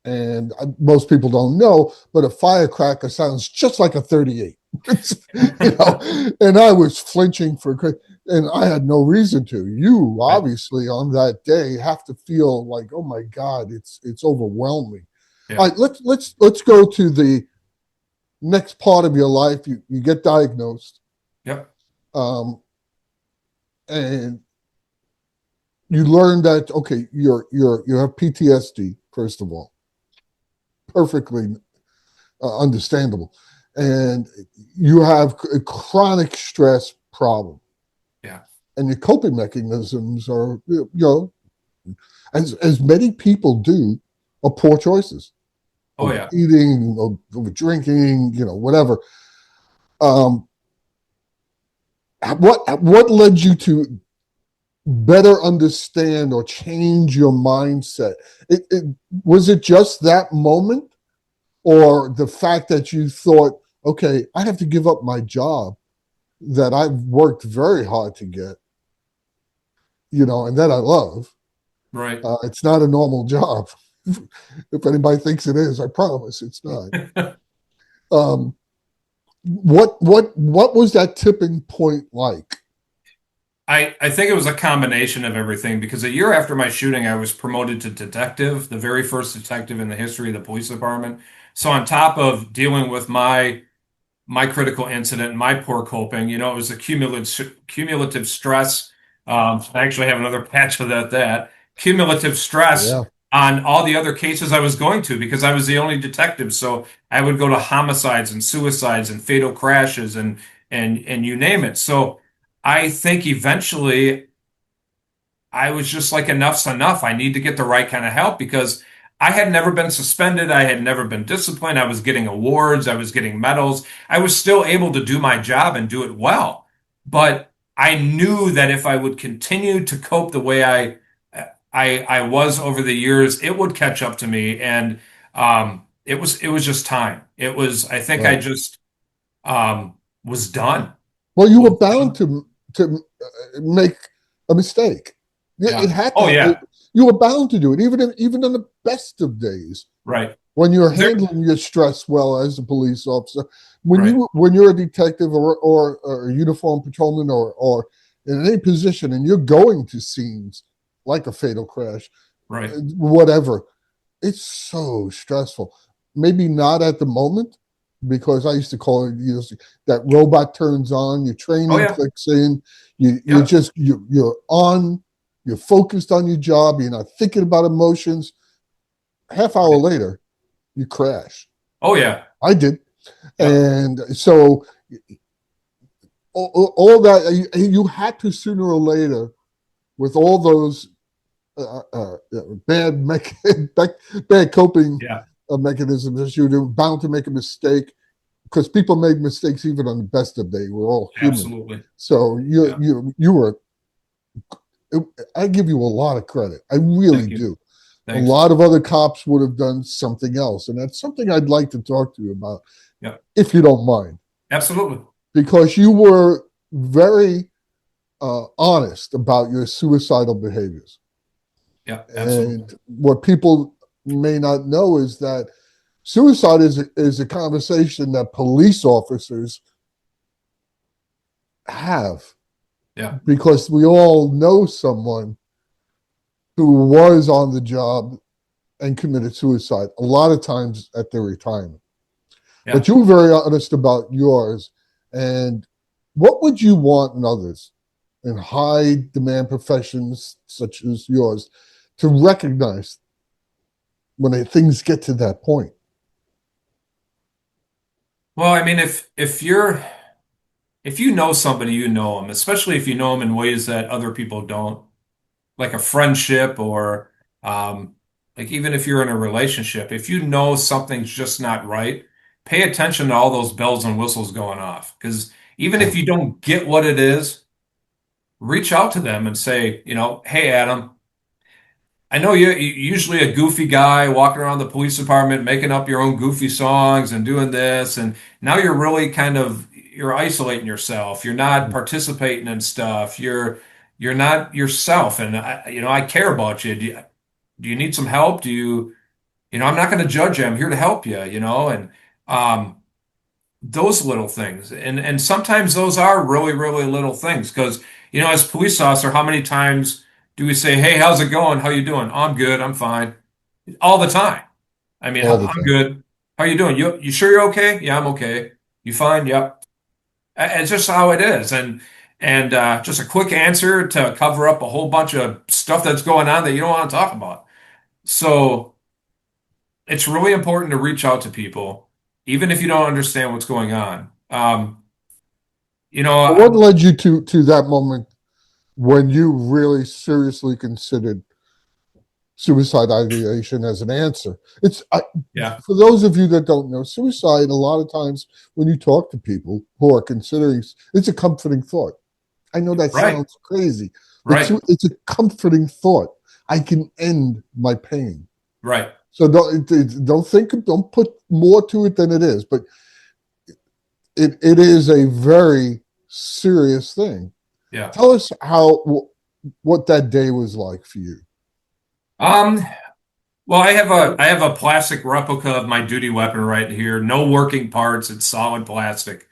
and most people don't know, but a firecracker sounds just like a 38. And I was flinching and I had no reason to. You right, obviously on that day have to feel like, oh my God, it's overwhelming. All yeah, right, let's go to the next part of your life. You get diagnosed, yep, um, and you learn that okay, you have PTSD first of all, perfectly understandable, and you have a chronic stress problem, yeah, and your coping mechanisms are as many people do are poor choices, oh yeah, overeating, over drinking, whatever. Um, what led you to better understand or change your mindset? Was it just that moment, or the fact that you thought, okay, I have to give up my job that I've worked very hard to get, and that I love. Right. It's not a normal job. If anybody thinks it is, I promise it's not. Um, what was that tipping point like? I think it was a combination of everything because a year after my shooting, I was promoted to detective, the very first detective in the history of the police department. So on top of dealing with my critical incident and my poor coping, it was a cumulative stress. I actually have another patch of that cumulative stress Yeah, on all the other cases I was going to because I was the only detective. So I would go to homicides and suicides and fatal crashes and you name it. So I think eventually I was just like, enough's enough. I need to get the right kind of help because I had never been suspended. I had never been disciplined. I was getting awards. I was getting medals. I was still able to do my job and do it well. But I knew that if I would continue to cope the way I was over the years, it would catch up to me. And it was just time. I think I right. just was done. Well, you Was were bound done. to make a mistake. It Yeah. had Oh to. yeah. You were bound to do it, even in the best of days. Right. When you're There, handling your stress well as a police officer, right. when you're a detective or a uniformed patrolman or in any position, and you're going to scenes like a fatal crash, Right. whatever, it's so stressful. Maybe not at the moment, because I used to call it, that robot turns on, your Oh training yeah. clicks in, you Yep. just you're on, you're focused on your job, you're not thinking about emotions. Half hour Right. later, you crash. Oh yeah. I did, Yep. and so all that you had to, sooner or later, with all those bad bad coping Yeah. mechanisms, you're bound to make a mistake, because people make mistakes even on the best of days. We're all human. Absolutely. So Yeah. you were. I give you a lot of credit. I really Thank you. do. A Thanks. lot of other cops would have done something else, and that's something I'd like to talk to you about, Yeah. if you don't mind, Absolutely. because you were very honest about your suicidal behaviors. Yeah. Absolutely. And what people may not know is that suicide is a conversation that police officers have, Yeah. because we all know someone who was on the job and committed suicide, a lot of times at their retirement. But Yeah. you were very honest about yours. And what would you want in others, in high demand professions such as yours, to recognize when things get to that point? Well, I mean, if you know somebody, you know them, especially if you know them in ways that other people don't, like a friendship or um, like even if you're in a relationship, if you know something's just not right, pay attention to all those bells and whistles going off. Because even if you don't get what it is, reach out to them and say, hey, Adam, I know you're usually a goofy guy walking around the police department, making up your own goofy songs and doing this, and now you're really you're isolating yourself. You're not participating in stuff. You're not yourself, and I care about you. Do you need some help? I'm not going to judge you. I'm here to help you. And um, those little things, and sometimes those are really really little things because as police officer, how many times do we say, hey, how's it going? How you doing? Oh, I'm good. I'm fine. All the time. I mean, All the I'm time. good. How you doing? You sure you're okay? Yeah, I'm okay. You fine? Yep. It's just how it is. And just a quick answer to cover up a whole bunch of stuff that's going on that you don't want to talk about. So it's really important to reach out to people, even if you don't understand what's going on. You know, But I- what led you to that moment when you really seriously considered suicide ideation as an answer? yeah, For those of you that don't know, suicide, a lot of times when you talk to people who are considering, it's a comforting thought. I know that Right. sounds crazy, but Right. it's a comforting thought. I can end my pain. Right. So don't put more to it than it is. But it is a very serious thing. Yeah. Tell us what that day was like for you. Um, well, I have a plastic replica of my duty weapon right here. No working parts. It's solid plastic.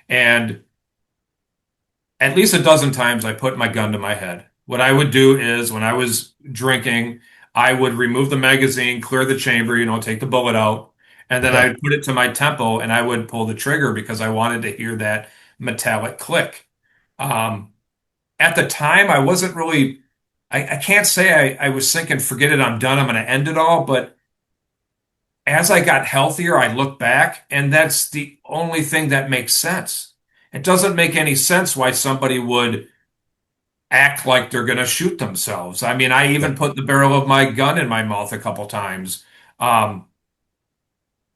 And at least a dozen times I put my gun to my head. What I would do is when I was drinking, I would remove the magazine, clear the chamber, take the bullet out, and then I Yeah, would put it to my temple and I would pull the trigger because I wanted to hear that metallic click. Um, at the time, I wasn't really, I can't say I was thinking, forget it, I'm done, I'm going to end it all. But as I got healthier, I look back and that's the only thing that makes sense. It doesn't make any sense why somebody would act like they're going to shoot themselves. I mean, I yeah, even put the barrel of my gun in my mouth a couple times. Um,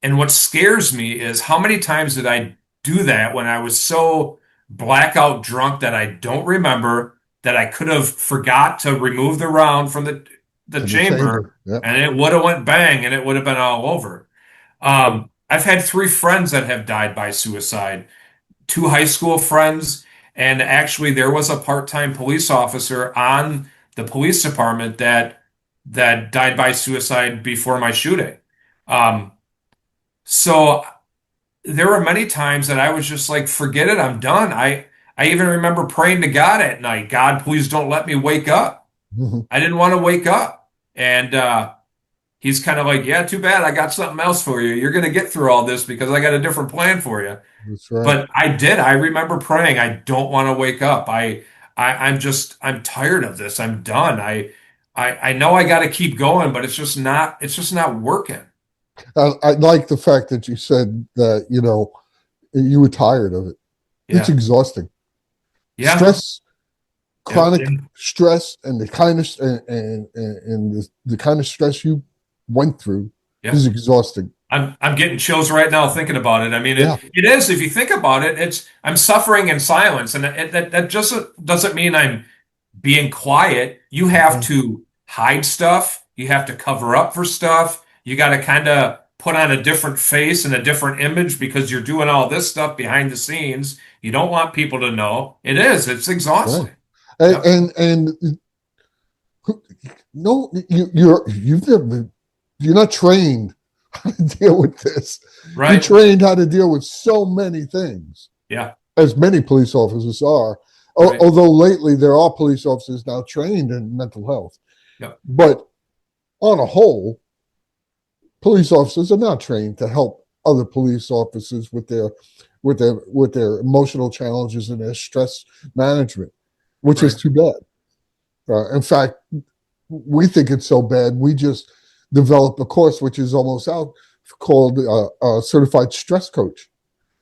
and what scares me is how many times did I do that when I was so blackout drunk that I don't remember that I could have forgot to remove the round from the in the chamber chamber. Yeah, and it would have went bang and it would have been all over. I've had three friends that have died by suicide, two high school friends, and actually there was a part-time police officer on the police department that died by suicide before my shooting. Um, so there were many times that I was just like, forget it, I'm done. I even remember praying to God at night, God, please don't let me wake up. mhm, I didn't want to wake up. And he's kind of like, yeah, too bad. I got something else for you. You're going to get through all this because I got a different plan for you. that's right. But I did. I remember praying, I don't want to wake up. I'm tired of this. I'm done. I know I got to keep going, but it's just not working. I like the fact that you said that you were tired of it. It's Yeah. exhausting. Yeah. Stress, chronic And stress, and the kind of and the kind of stress you went through yeah. is exhausting. I'm getting chills right now thinking about it. I mean, Yeah, it is, if you think about it, I'm suffering in silence. And that just doesn't mean I'm being quiet. You have yeah, to hide stuff. You have to cover up for stuff. You got to kind of put on a different face and a different image because you're doing all this stuff behind the scenes. You don't want people to know. It's right. exhausting. And Yep. no, you're not trained how to deal with this. You're Right. trained how to deal with so many things, Yeah. as many police officers are. Right. Although lately there are police officers now trained in mental health, Yep. but on a whole, police officers are not trained to help other police officers with their emotional challenges and their stress management, which is Right. too bad. In fact, we think it's so bad we just developed a course which is almost out called certified stress coach.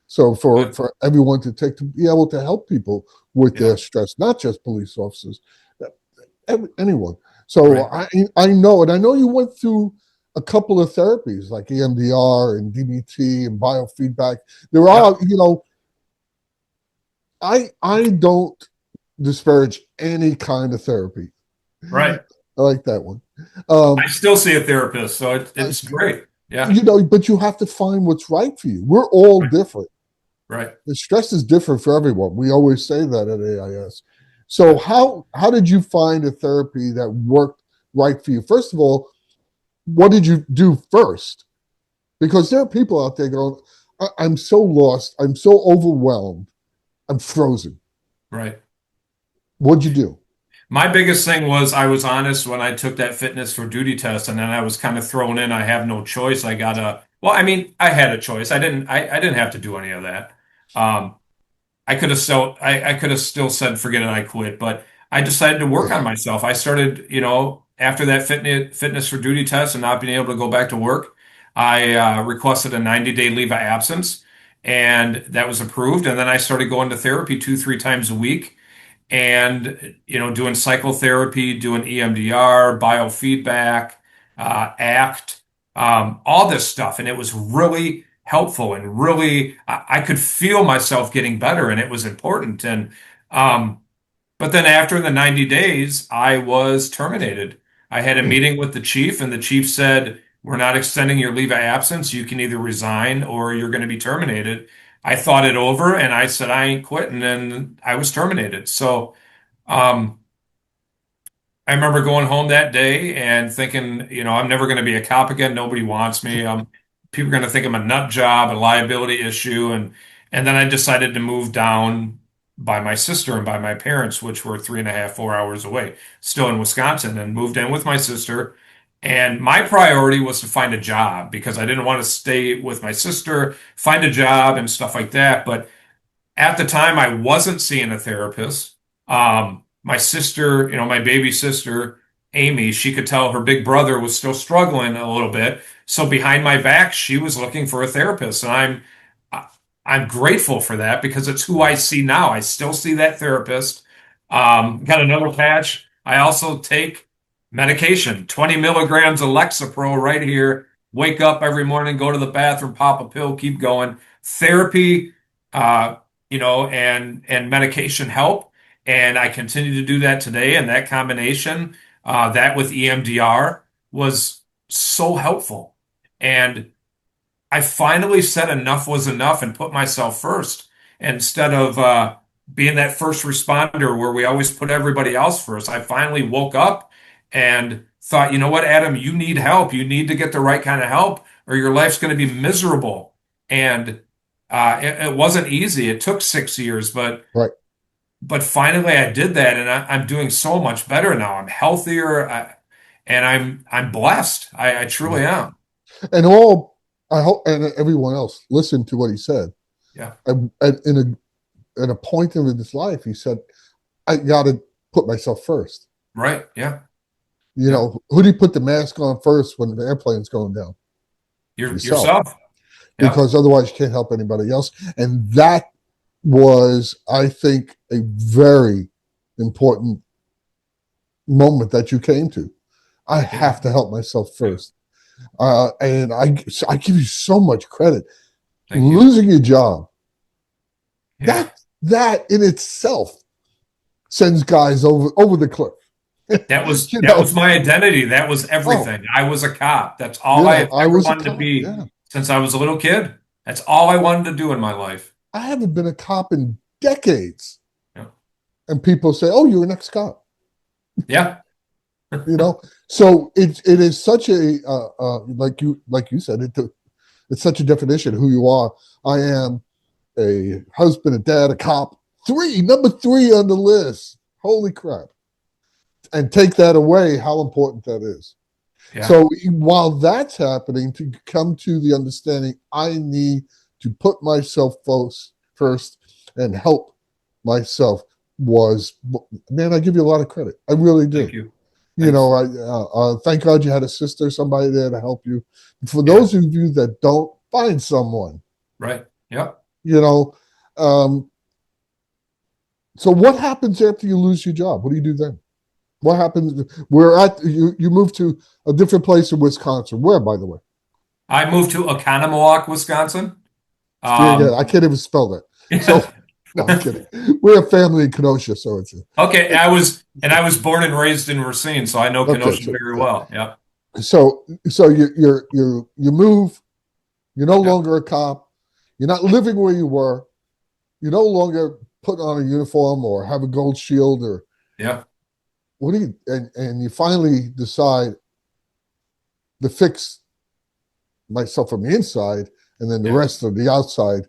So Good. for everyone to take to be able to help people with Yeah. their stress, not just police officers, anyone. So Right. I know, and I know you went through a couple of therapies like EMDR and DBT and biofeedback. There are, Yep. I don't disparage any kind of therapy. Right. I like that one. I Um, still see a therapist, so uh, it's great. Yeah. but you have to find what's right for you. We're all Right. different. Right. The stress is different for everyone. We always say that at AIS. So Yeah. how did you find a therapy that worked right for you? First of all, what did you do first? Because there are people out there going, I'm so lost. I'm so overwhelmed. I'm frozen. Right. What'd you do? My biggest thing was I was honest when I took that fitness for duty test, and then I was kind of thrown in. I have no choice. Well, I mean, I had a choice. I didn't have to do any of that. Um, I could have still said, forget it, I quit, but I decided to work on myself. I started, after that fitness for duty test and not being able to go back to work, I requested a 90-day leave of absence, and that was approved. And then I started going to therapy 2, 3 times a week and doing psychotherapy, doing EMDR, biofeedback, ACT, all this stuff, and it was really helpful and really I could feel myself getting better, and it was important. And um, But then after the 90 days, I was terminated. I had a Hmm. meeting with the chief, and the chief said, "We're not extending your leave of absence. You can either resign or you're going to be terminated." I thought it over and I said, "I ain't quitting," and I was terminated. So, um, I remember going home that day and thinking, I'm never going to be a cop again. Nobody wants me. People are going to think I'm a nut job, a liability issue, and then I decided to move down by my sister and by my parents, which were 3.5, 4 hours away, still in Wisconsin, and moved in with my sister. And my priority was to find a job because I didn't want to stay with my sister, find a job and stuff like that. But at the time, I wasn't seeing a therapist. My sister, my baby sister, Amy, she could tell her big brother was still struggling a little bit. So behind my back, she was looking for a therapist. And I'm grateful for that because it's who I see now. I still see that therapist. Got another patch. I also take medication, 20 milligrams of Lexapro right here. Wake up every morning, go to the bathroom, pop a pill, keep going. Therapy, uh, and medication help. And I continue to do that today. And that combination, that with EMDR was so helpful. And I finally said enough was enough and put myself first instead of being that first responder where we always put everybody else first. I finally woke up and thought, you know what, Adam, you need help. You need to get the right kind of help or your life's going to be miserable. And it wasn't easy. It took 6 years, Right. but finally I did that, and I'm doing so much better now. I'm healthier, and I'm blessed. I Yeah. truly am. And all I hope, and everyone else listened to what he said. Yeah. And in a point in his life, he said, "I got to put myself first." Right. Yeah. You Yeah. know, who do you put the mask on first when the airplane's going down? Yourself, Yourself. Yeah. because otherwise you can't help anybody else. And that was, I think, a very important moment that you came to. I Yeah. have to help myself first. And I give you so much credit. Thank you. Losing your job, Yeah. that in itself sends guys over the cliff. That was You that know, was my identity. That was oh, everything. I was a cop. That's all I have I ever was a wanted to cop. be Yeah. since I was a little kid. That's all I wanted to do in my life. I haven't been a cop in decades. Yeah. And people say, "Oh, you're an ex-cop." Yeah. You know, so it is such a like you said, it's such a definition of who you are. I am a husband, a dad, a cop. Number three on the list. Holy crap. And take that away, how important that is. Yeah. So while that's happening, to come to the understanding, I need to put myself first and help myself was, man, I give you a lot of credit. I really do. Thank you. You Thanks. know, I thank God you had a sister, somebody there to help you. For Yeah. those of you that don't, find someone. Right. Yep. You know, um, so what happens after you lose your job? What do you do then? What happens? We're at you. You move to a different place in Wisconsin. Where, by the way? I moved to Oconomowoc, Wisconsin. See again, Um, I can't even spell that. So, yeah. no, I'm kidding. We're a family in Kenosha, so it's Okay, I was born and raised in Racine, so I know okay. Kenosha So, very well. Yeah. so you move. You're no Yeah. longer a cop. You're not living where you were. You no longer put on a uniform or have a gold shield or Yeah. what do you and you finally decide to fix myself from the inside, and then the Yeah. rest of the outside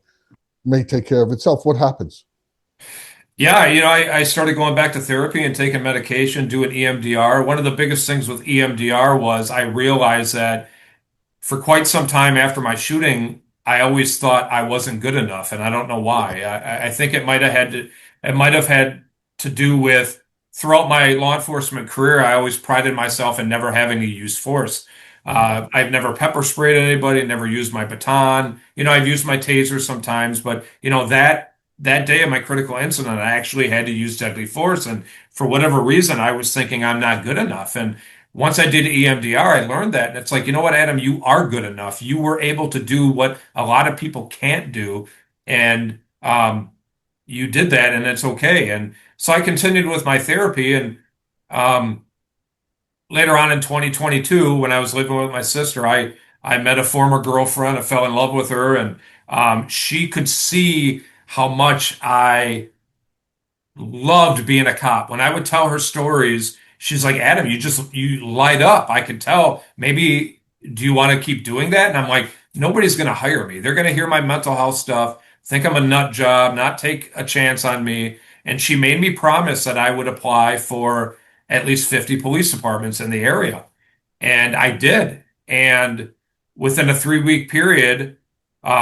may take care of itself. What happens? Yeah, I started going back to therapy and taking medication, doing EMDR. One of the biggest things with EMDR was I realized that for quite some time after my shooting, I always thought I wasn't good enough, and I don't know why. I think it might have had to do with throughout my law enforcement career, I always prided myself in never having to use force. I've never pepper sprayed anybody, never used my baton. I've used my taser sometimes, but that day of my critical incident, I actually had to use deadly force, and for whatever reason, I was thinking I'm not good enough. And once I did EMDR, I learned that. And it's like, you know what, Adam, you are good enough. You were able to do what a lot of people can't do. And you did that and it's okay. And so I continued with my therapy. And um, later on in 2022, when I was living with my sister, I met a former girlfriend. I fell in love with her, and she could see how much I loved being a cop. When I would tell her stories, she's like, Adam, you light up. I could tell. Maybe do you want to keep doing that? And I'm like, nobody's going to hire me. They're going to hear my mental health stuff, think I'm a nut job, not take a chance on me. And she made me promise that I would apply for at least 50 police departments in the area. And I did. And within a 3 week period,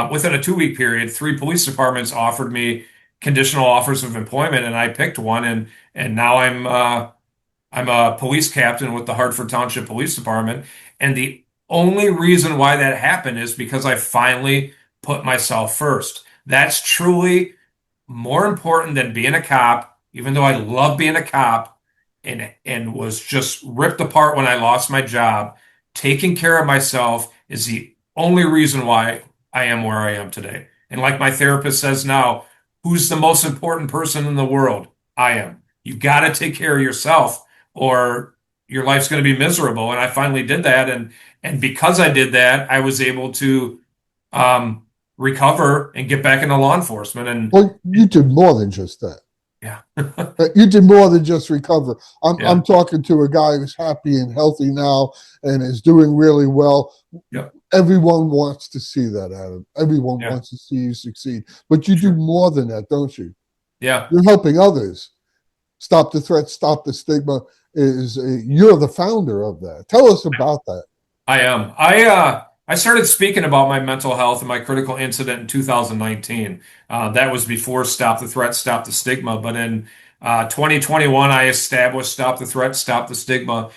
within a 2 week period, three police departments offered me conditional offers of employment, and I picked one, and now I'm a police captain with the Hartford Township Police Department. And the only reason why that happened is because I finally put myself first. That's truly more important than being a cop, even though I love being a cop and was just ripped apart when I lost my job. Taking care of myself is the only reason why I am where I am today. And like my therapist says now, who's the most important person in the world? I am. You got to take care of yourself or your life's going to be miserable. And I finally did that. And because I did that, I was able to um, recover and get back into law enforcement. And Well, you did more than just that. yeah, You did more than just recover. I'm yeah, talking to a guy who's happy and healthy now and is doing really well. yeah, Everyone wants to see that, Adam. Everyone yeah, wants to see you succeed. But you do sure. more than that, don't you? Yeah. You're helping others. Stop the threat, stop the stigma. You're the founder of that. Tell us about that. I am. I started speaking about my mental health and my critical incident in 2019. That was before Stop the Threat, Stop the Stigma. But in 2021, I established Stop the Threat, Stop the Stigma.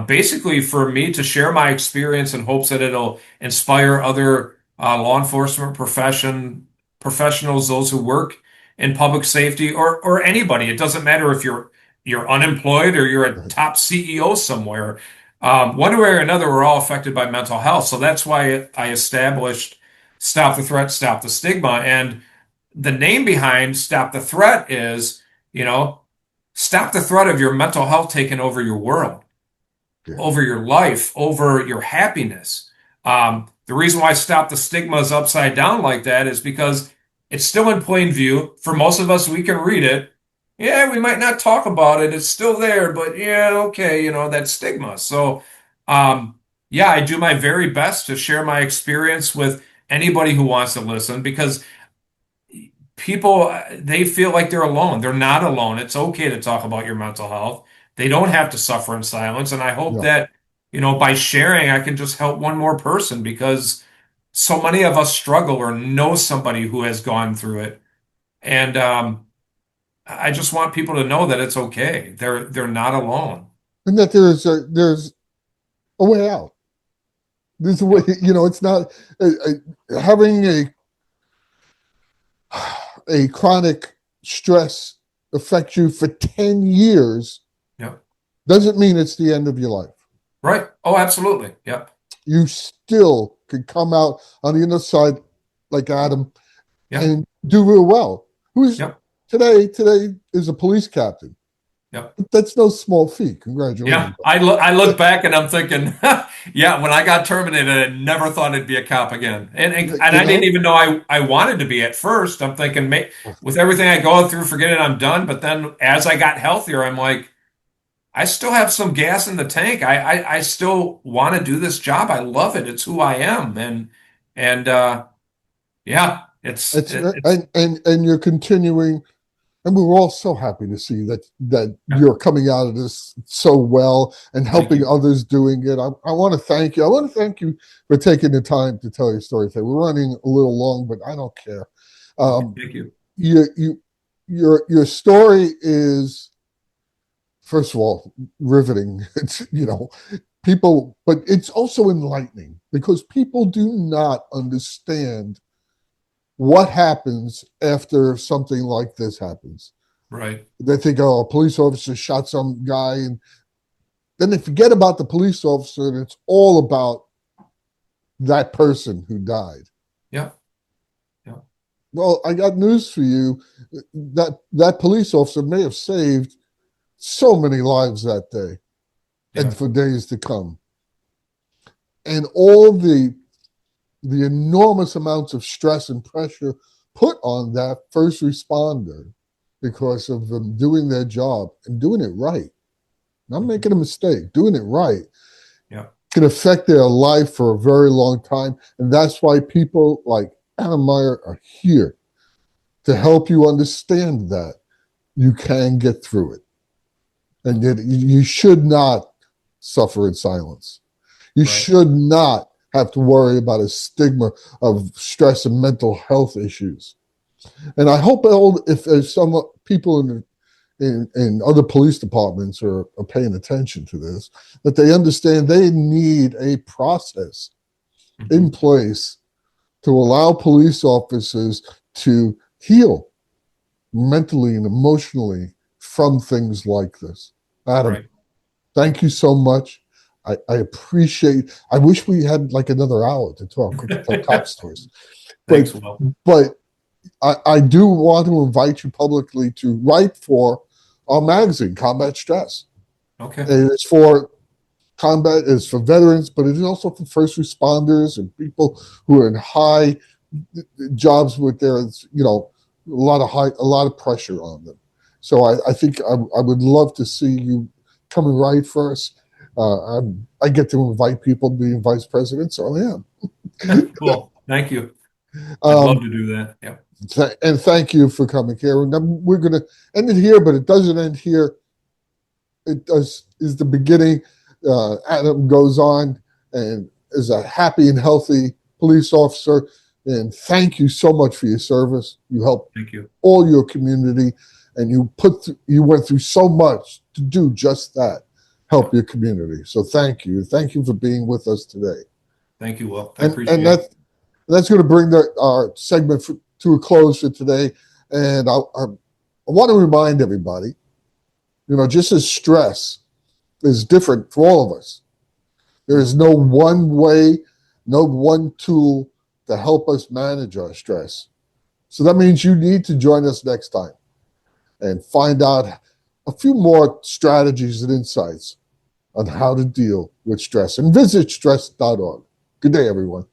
Basically, for me to share my experience in hopes that it'll inspire other law enforcement professionals, those who work in public safety, or anybody. It doesn't matter if you're unemployed or you're a top CEO somewhere. One way or another, we're all affected by mental health. So that's why I established Stop the Threat, Stop the Stigma. And the name behind Stop the Threat is, you know, stop the threat of your mental health taking over your world, Yeah. over your life, over your happiness. The reason why Stop the Stigma is upside down like that is because it's still in plain view. For most of us, we can read it. Yeah, we might not talk about it. It's still there, but yeah, okay, that stigma. So, yeah, I do my very best to share my experience with anybody who wants to listen because people they feel like they're alone. They're not alone. It's okay to talk about your mental health. They don't have to suffer in silence. And I hope Yeah. that, by sharing, I can just help one more person because so many of us struggle or know somebody who has gone through it. And I just want people to know that it's okay. They're not alone. And that there's a way out. There's a way, Yep. it's not having a chronic stress affect you for 10 years Yep. doesn't mean it's the end of your life. Right. Oh, absolutely. Yep. You still could come out on the other side like Adam Yep. and do real well. Who's Yep. today is a police captain. Yep. That's no small feat. Yeah. Congratulations. I look back and I'm thinking, yeah, when I got terminated, I never thought I'd be a cop again. And You I didn't know, even know I wanted to be at first. I'm thinking, with everything I go through, forget it, I'm done. But then as I got healthier, I'm like, I still have some gas in the tank. I still want to do this job. I love it. It's who I am. And yeah, it's it's and you're continuing. And we were all so happy to see that yeah, you're coming out of this so well and thank helping you. others doing it. I want to thank you. I want to thank you for taking the time to tell your story today. We're running a little long, but I don't care. Okay, Um, thank you. you your story is, first of all, riveting. It's people, but it's also enlightening because people do not understand what happens after something like this happens. Right. They think, oh, a police officer shot some guy, and then they forget about the police officer, and it's all about that person who died. Yeah. Yeah. Well, I got news for you. That police officer may have saved so many lives that day and Yeah, for days to come. And all the enormous amounts of stress and pressure put on that first responder because of them doing their job and doing it right, not making a mistake, doing it right, yeah, can affect their life for a very long time. And that's why people like Adam Meyer are here to help you understand that you can get through it. And yet you should not suffer in silence. You right. should not have to worry about a stigma of stress and mental health issues. And I hope if there's some people in other police departments are paying attention to this, that they understand they need a process in Hmm. place to allow police officers to heal mentally and emotionally from things like this. Adam, Right. thank you so much. I appreciate. I wish we had like another hour to tell top stories, but Thanks, Will. but I do want to invite you publicly to write for our magazine, Combat Stress. Okay. And it's for combat, it's for veterans, but it is also for first responders and people who are in high jobs with their, a lot of pressure on them. So I think I would love to see you come and write for us. I get to invite people to being vice president, so I am. Cool. Thank you. I'd love Um, to do that. Yeah. and thank you for coming here. And we're going to end it here, but it doesn't end here. It does is the beginning. Adam goes on and is a happy and healthy police officer. And thank you so much for your service. You helped Thank you. all your community, and you went through so much to do just that, help Yeah. your community. So thank you for being with us today. Thank you, Will. I And appreciate it. that's going to bring our segment to a close for today. And I want to remind everybody, just as stress is different for all of us, there is no one way, no one tool to help us manage our stress. So that means you need to join us next time and find out a few more strategies and insights on how to deal with stress. And visit stress.org. Good day, everyone.